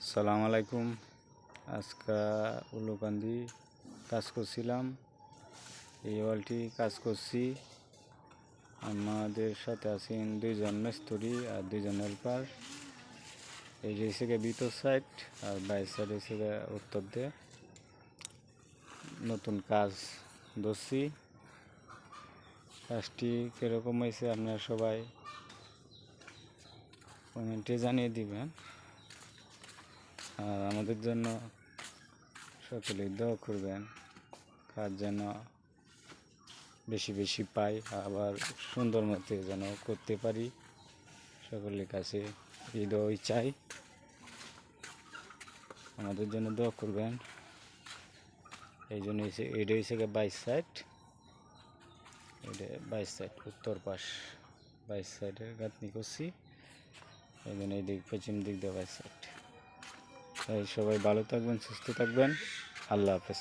আসসালামু আলাইকুম। আজকে উলুকান্দি কাজ করছিলাম, এই ওয়ালটি কাজ করছি। আমাদের সাথে আছেন 2 জন মিস্ত্রি আর 2 জন হেল্পার। এই যে হচ্ছে ভিতর সাইড আর বাইরের সাইড হচ্ছে উত্তর দিয়ে নতুন কাজ ধরছি। কাজটি কীরকম হয়েছে আপনারা সবাই কমেন্টে জানিয়ে দিবেন। আর আমাদের জন্য সকলে দোয়া করবেন, কাজ যেন বেশি বেশি পাই, আবার সুন্দর মতো যেন করতে পারি। সকলের কাছে এই দোয়াই চাই, আমাদের জন্য দোয়া করবেন। এই জন্য এটা হচ্ছে 22 সাইড, এটা 22 সাইড উত্তর পাশ 22 সাইডের গাঁথনি করছি। এই জন্য এই দিক পশ্চিম দিক দিয়ে 22 সাইড। তাই সবাই ভালো থাকবেন, সুস্থ থাকবেন। আল্লাহ হাফেজ।